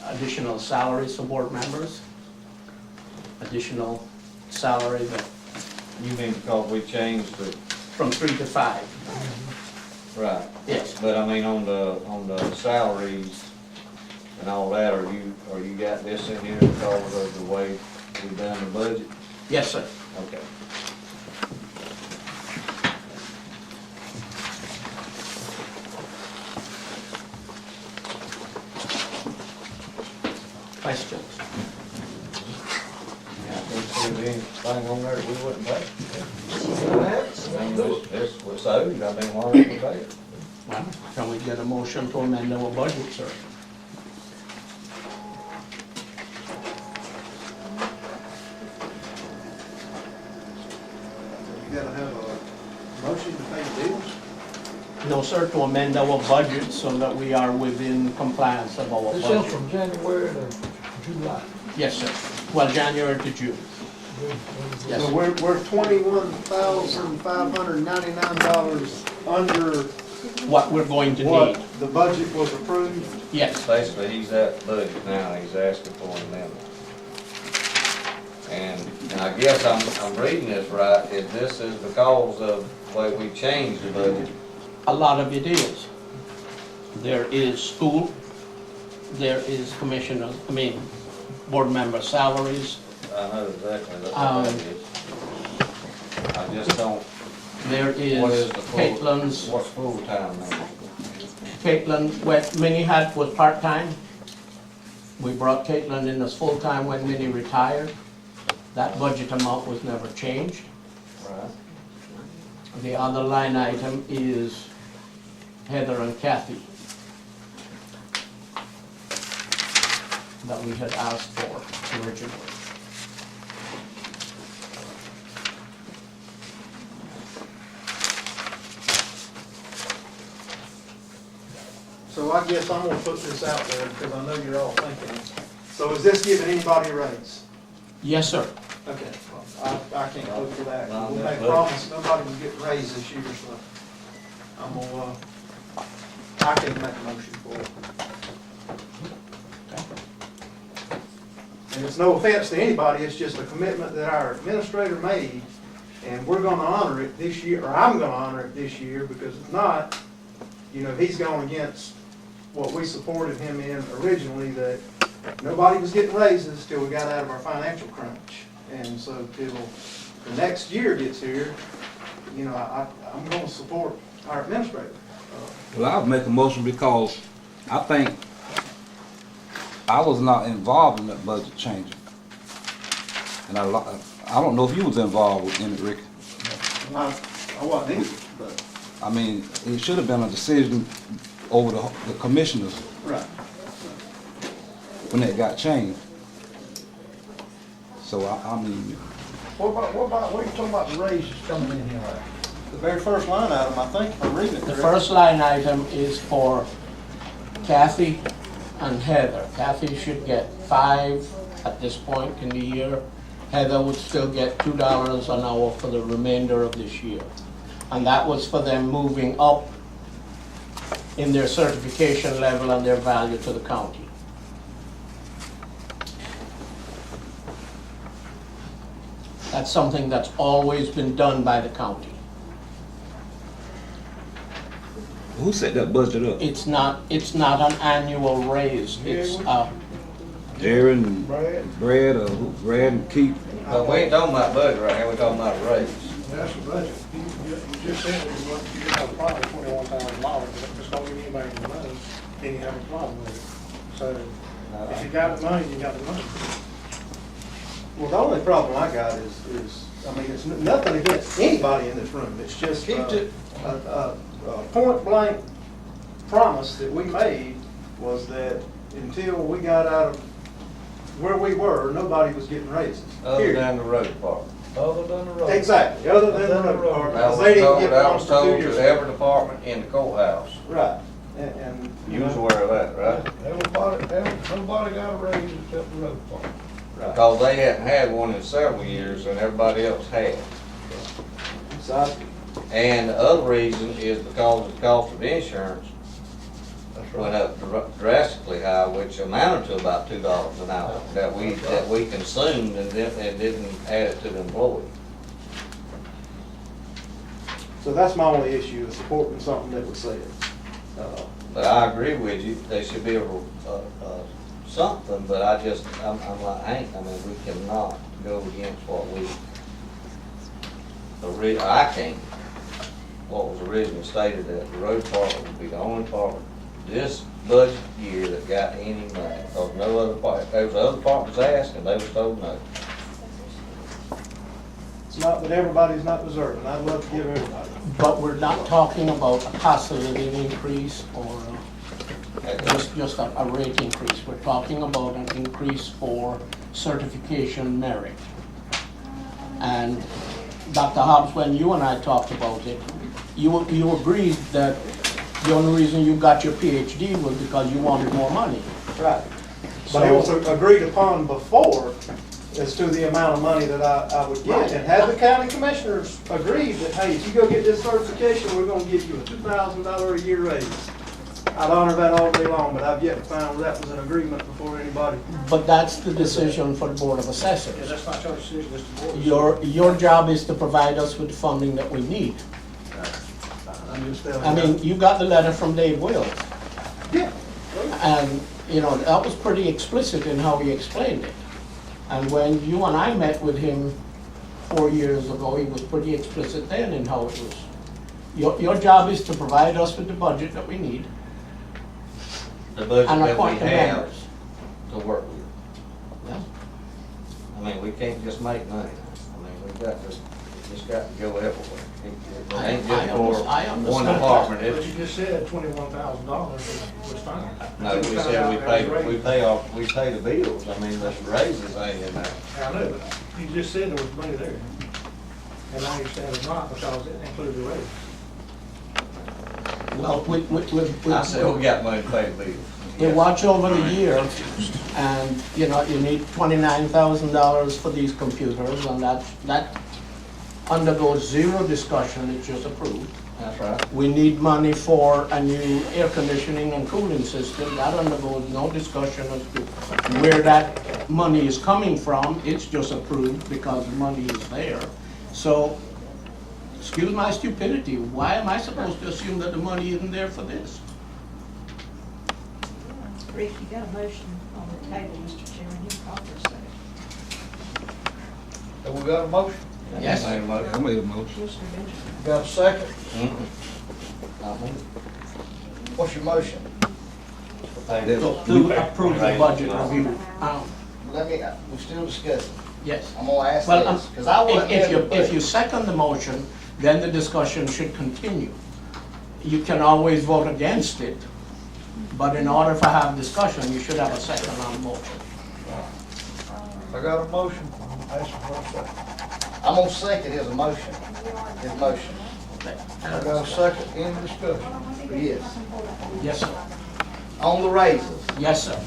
Additional salaries for board members. Additional salary that, You mean because we changed the, from 3 to 5. right, Yes. but I mean, on the salaries and all that, are you got this in here because of the way we've done the budget? Yes, sir. Okay. Questions? Yeah, I think there's anything on there that we wouldn't pay. I mean, this was owed, I mean, why would we pay it? Well, can we get a motion to amend our budget, sir? You gotta have a motion to pay the bills. No, sir, to amend our budget so that we are within compliance of our This is budget. from January to July. Yes, sir. Well, January to June. Yes, So sir. we're $21,599 under What we're going to need. what the budget was approved. Yes, Basically, he's at budget now, he's asking for an amendment. And I guess I'm reading this right, is this is because of the way we changed the budget? a lot of it is. There is school, there is commissioners, board member salaries, I know exactly what Um, that is. I just don't, there what is is the full, Caitlin's. what's full-time now? Caitlin, what Minnie had was part-time. We brought Caitlin in as full-time when Minnie retired. That budget amount was never changed. Right. The other line item is Heather and Kathy that we had asked for originally. So I guess I'm gonna put this out there because I know you're all thinking. So is this giving anybody a raise? Yes, sir. Okay, well, I can't vote for that. Not We'll that make budget. promise, nobody will get raised this year, so I'm gonna, I can make a motion for it. And it's no offense to anybody, it's just a commitment that our administrator made, and we're gonna honor it this year, or I'm gonna honor it this year, because if not, you know, he's gone against what we supported him in originally, that nobody was getting raises till we got out of our financial crunch. And so till the next year gets here, you know, I'm gonna support our administrator. Well, I'll make a motion because I think I was not involved in that budget changing. And I don't know if you was involved in it, Ricky. I wasn't either, but. I mean, it should have been a decision over the commissioners Right. when it got changed. So I mean, What are you talking about the raises coming in here at? The very first line item, I think, if I'm reading it The correctly. first line item is for Kathy and Heather. Kathy should get 5 at this point in the year. Heather would still get $2 an hour for the remainder of this year. And that was for them moving up in their certification level and their value to the county. That's something that's always been done by the county. who set that budget up? It's not an annual raise, it's, Jerry and Brad? Brad, Brad and Keith. But we ain't talking about budget right here, we're talking about a raise. That's the budget. You just said that you have a problem with $21,000, but if it's not giving anybody the money, then you have a problem with it. So if you got the money, you got the money. Well, the only problem I got is, I mean, it's nothing against anybody in this room. It's just a point blank promise that we made was that until we got out of where we were, nobody was getting raises. Other Period. than the road department. Other than the road. Exactly, other than the road department, That 'cause was they didn't told, get that one was for 2 told years. to every department in the courthouse. Right, and. You was aware of that, right? Nobody got a raise except the road department. Because they hadn't had one in several years and everybody else had. So And the other reason is because of the cost of insurance. That's went up drastically high, which amounted to about $2 an hour that we consumed and didn't add it to the employee. So that's my only issue, is supporting something that was said. But I agree with you, they should be something, but I'm like Hank, I mean, we cannot go against what I can't, what was originally stated, that the road department would be the only part this budget year that got any money, because no other part, there was other departments asked, and they was told no. It's not that everybody's not deserving, I'd love to give everybody. But we're not talking about a cost of living increase or just a rate increase. We're talking about an increase for certification merit. And Dr. Hobbs, when you and I talked about it, you agreed that the only reason you got your PhD was because you wanted more money. Right. But it was agreed upon before as to the amount of money that I would get. And had the county commissioners agreed that, hey, if you go get this certification, we're gonna give you a $2,000 a year raise, I'd honor that all day long, but I've yet to find that was an agreement before anybody. But that's the decision for the Board of Assessors. Yeah, that's not your decision, that's the board's. Your job is to provide us with the funding that we need. I'm just telling you. I mean, you got the letter from Dave Wills. Yeah. And, you know, that was pretty explicit in how he explained it. And when you and I met with him 4 years ago, he was pretty explicit then in how it was. Your job is to provide us with the budget that we need The budget and that we appoint the have members. to work with. Yeah. I mean, we can't just make money. I mean, we got to, just got to go everywhere. It ain't just for I one understand. department. But It's, you just said $21,000 was fine. no, we said we pay the bills. I mean, the raises ain't in there. I know, but you just said there was money there. And now you're saying it's not because it included the raise. Well, I said we got money to pay the bills. you watch over the year, and, you know, you need $29,000 for these computers, and that undergoes zero discussion, it's just approved. That's right. We need money for a new air conditioning and cooling system, that undergoes no discussion as to where that money is coming from, it's just approved because the money is there. So, excuse my stupidity, why am I supposed to assume that the money isn't there for this? Rick, you got a motion on the table, Mr. Chairman, you call for a second. Have we got a motion? Yes. I made a motion. I made a motion. Commissioner Benjamin. Got a second? Not me. What's your motion? To approve the budget review. Let me, we're still discussing. Yes. I'm gonna ask Well, this, because I wasn't in the if budget. you second the motion, then the discussion should continue. You can always vote against it, but in order to have discussion, you should have a second on the motion. I got a motion, ask for a second. I'm gonna second his motion, I got a second, any discussion? yes. Yes, sir. On the raises, Yes, sir.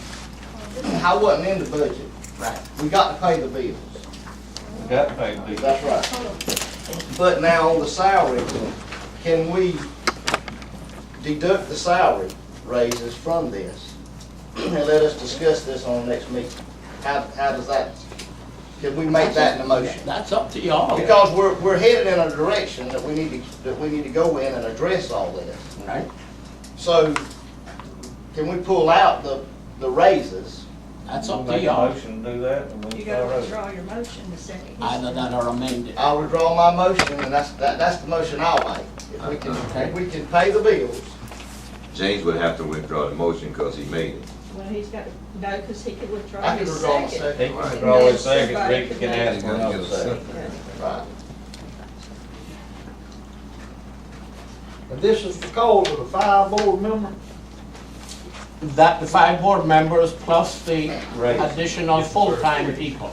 I wasn't in the budget. Right. We got to pay the bills. We got to pay the bills. That's right. But now on the salary, can we deduct the salary raises from this? And let us discuss this on the next meeting. How does that, can we make that in the motion? That's up to y'all. Because we're headed in a direction that we need to go in and address all this. Right. So, can we pull out the raises? That's up to Make a y'all. motion to do that, and we You can gotta start over. withdraw your motion the second. Either that or amend it. I'll withdraw my motion, and that's the motion I'll make. If we can pay the bills, James would have to withdraw the motion because he made it. Well, he's got, no, because he could withdraw I can his withdraw my second. second. He can withdraw his second, Rick can ask for Gotta another get a second. right. And this is the call of the 5 board member? That the 5 board members plus the Right. additional full-time people.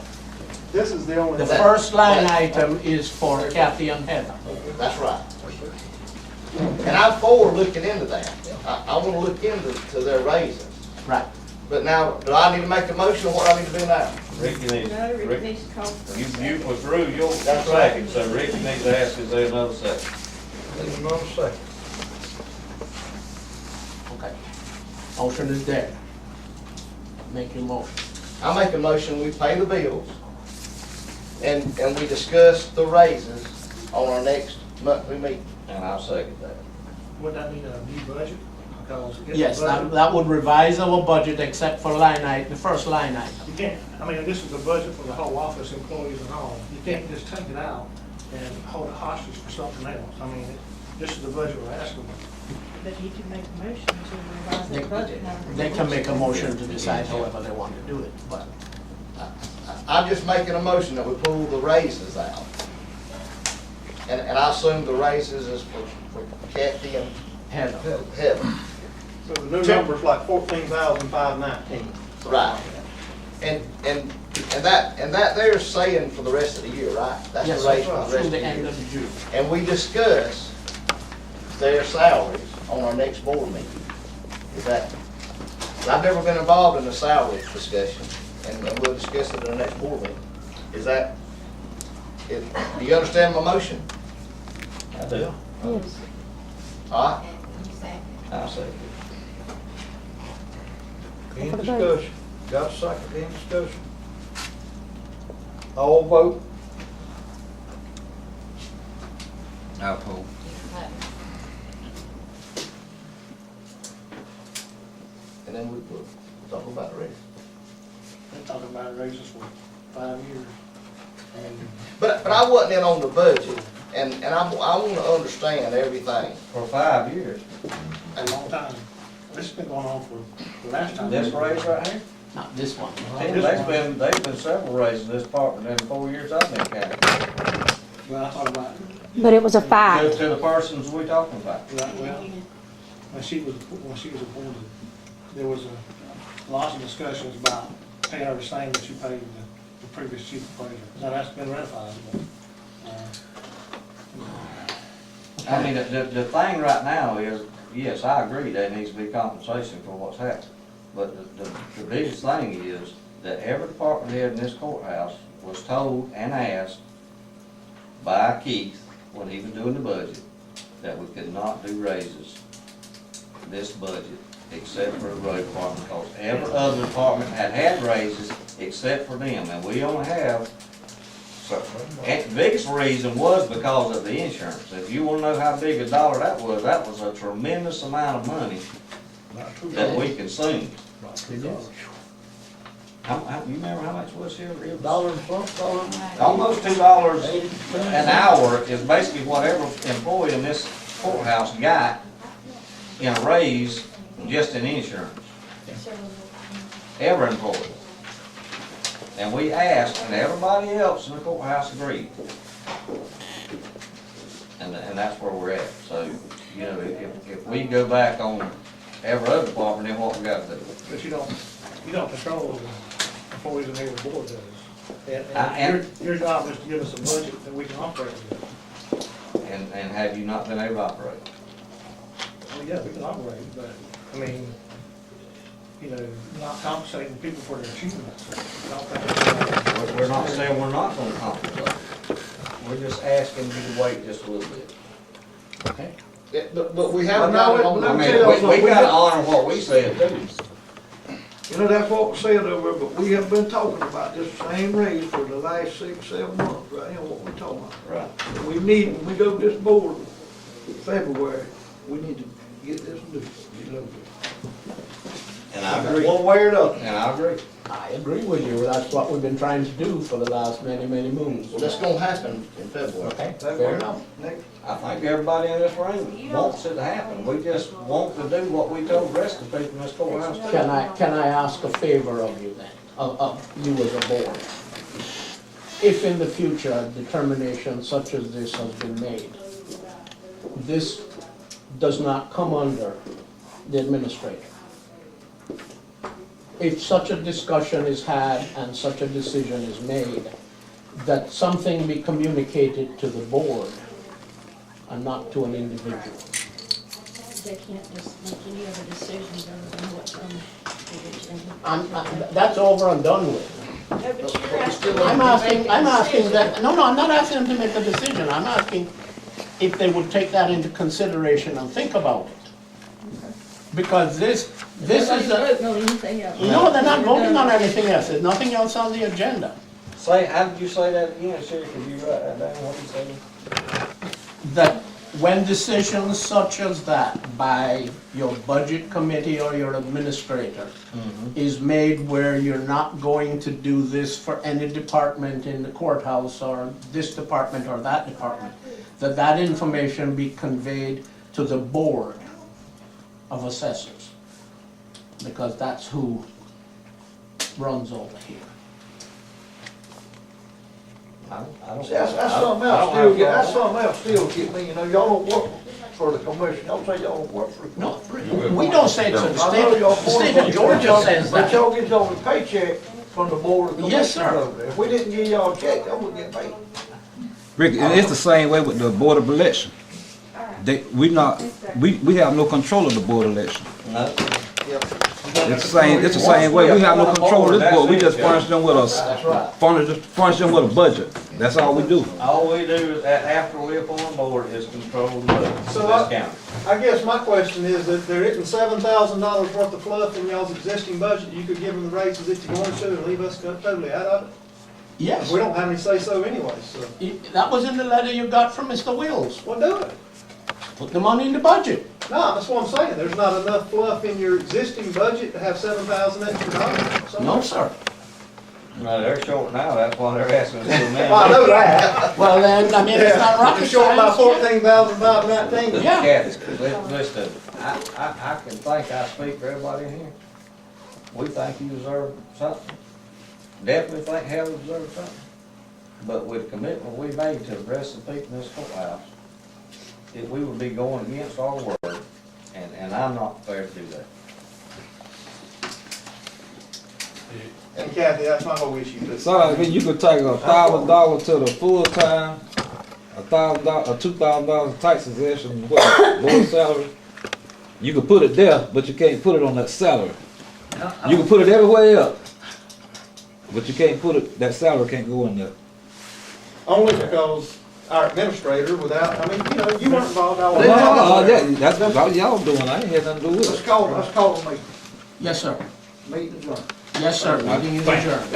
This is the only. The first line item is for Kathy and Heather. That's right. And I'm for looking into that. I wanna look into their raises. Right. But now, do I need to make a motion, or what do I need to do now? Rick, you need, No, Rick Rick, needs to call for a you second. withdrew your That's right. second, so Rick needs to ask, is there another second? There's another second. Okay. Motion is there. Make your motion. I make a motion, we pay the bills, and we discuss the raises on our next monthly meeting. And I'll second that. Would that need a new budget? Because if the Yes, budget- that would revise our budget except for line item, the first line item. You can't, I mean, this is the budget for the whole office, employees and all. You can't just take it out and hold it hostage for something else. I mean, this is the budget we're asking for. But he can make a motion to revise the budget. They can make a motion to decide however they want to do it, but I'm just making a motion that we pull the raises out. And I assume the raises is for Kathy and Heather. Heather. So the new number's like 14,519. Right. And that they're saying for the rest of the year, right? That's Yes, the raise for the through rest of the the end year. of June. And we discuss their salaries on our next board meeting. Is that, I've never been involved in a salary discussion, and we'll discuss it in the next board meeting. Is that, do you understand my motion? I do. Yes. All right? I'll second Any For the vote. discussion? Got a second, any discussion? All vote. I'll hold. And then we'll talk about the rest. They're talking about raises for 5 years. And But I wasn't in on the budget, and I want to understand everything. it. For 5 years. a long time. This has been going on for the last time. This raise right here? Not this one. There's been several raises in this department in the 4 years I've been counting. Well, I thought about, But it was a 5. To the persons we talking about. right, well, when she was appointed, there was a lot of discussions about paying her the same that you paid the previous chief appraiser. Now, that's been ratified, but, I mean, the thing right now is, yes, I agree, there needs to be compensation for what's happened. But the biggest thing is that every department head in this courthouse was told and asked by Keith, when he was doing the budget, that we could not do raises this budget, except for the road department, because every other department had raises except for them, and we only have. So, and the biggest reason was because of the insurance. If you wanna know how big a dollar that was a tremendous amount of money that we consumed. You remember how much was here? It was Dollar and some, almost $2 an hour is basically what every employee in this courthouse got in a raise just in insurance. Every employee. And we asked, and everybody else in the courthouse agreed. And that's where we're at. So, you know, if we go back on every other department, then what we got to do? but you don't control the employees in every board does. And- Your job is to give us a budget that we can operate with. And have you not been able to operate? Well, yeah, we can operate, but, I mean, you know, not compensating people for their achievements. I don't think We're not saying we're not gonna compensate. We're just asking you to wait just a little bit. Okay. Yeah, but we haven't Well, got it now, on let I me the. tell mean, we gotta honor what we said too. you know, that's what was said over there, but we have been talking about this same raise for the last 6, 7 months, right here, what we're talking about. Right. And we need, when we go to this board in February, we need to get this done. And I agree. One way or another. And I agree. I agree with you. That's what we've been trying to do for the last many, many moons. Well, that's gonna happen in February. Okay, fair enough. Next, I think everybody in this room wants it to happen. We just want to do what we told the rest of the people in this courthouse. to do. Can I ask a favor of you then, of you as a board? If in the future a determination such as this has been made, this does not come under the administrator. If such a discussion is had and such a decision is made, that something be communicated to the board and not to an individual. They can't just make any other decisions other than what's on the agenda. That's over and done with. No, but you're asking. I'm asking that, no, I'm not asking them to make a decision, I'm asking if they would take that into consideration and think about it. Because this is Nobody's the, voting on anything else. no, they're not voting on anything else, there's nothing else on the agenda. Say, how did you say that again, Sherry? Could you write that down, what you saying? That when decisions such as that by your budget committee or your administrator is made where you're not going to do this for any department in the courthouse or this department or that department, that information be conveyed to the board of assessors, because that's who runs over here. I don't. See, that's something I else don't have still, a that's problem. something else still get me, you know, y'all don't work for the commission, y'all say y'all don't work for the No, commission. we don't say it to the I know state, y'all the state of Georgia says But that. y'all get y'all a paycheck from the board of Yes, commissioners sir. over there. If we didn't give y'all a check, y'all wouldn't get paid. Rick, it's the same way with the board of election. We have no control of the board of election. No. It's the same way, we have no control of this board, we just furnish them with furnish them with a budget, that's all we do. All we do is, after we appoint board, is control the budget, So this county. I guess my question is that there isn't $7,000 worth of fluff in y'all's existing budget, you could give them the raises that you're going to and leave us totally out of it? Yes, We don't have any say-so anyway, so, that was in the letter you got from Mr. Wills, well, do it. put the money in the budget. No, that's what I'm saying, there's not enough fluff in your existing budget to have $7,000 extra dollars. No, sir. No, they're short now, that's why they're asking us to amend. Well, I know that. Well, then, I mean, it's not rocket They're short by science. $14,519. Yeah. Kathy, listen, I can think I speak for everybody in here. We think you deserve something. Definitely think Helen deserves something. But with the commitment we made to the rest of the people in this courthouse, we would be going against our word, and I'm not prepared to do that. And Kathy, that's my whole issue. So, I mean, you could take $1,000 to the full-time, $1,000 or $2,000 tax exemption, what, board salary? You could put it there, but you can't put it on that salary. You can put it everywhere else, but you can't put it, that salary can't go in there. Only because our administrator, without, I mean, you know, you weren't involved, I was. That's what y'all doing, I ain't had nothing to do with Let's it. call a meeting. Yes, sir. Meeting adjourned. Yes, sir. Meeting is adjourned.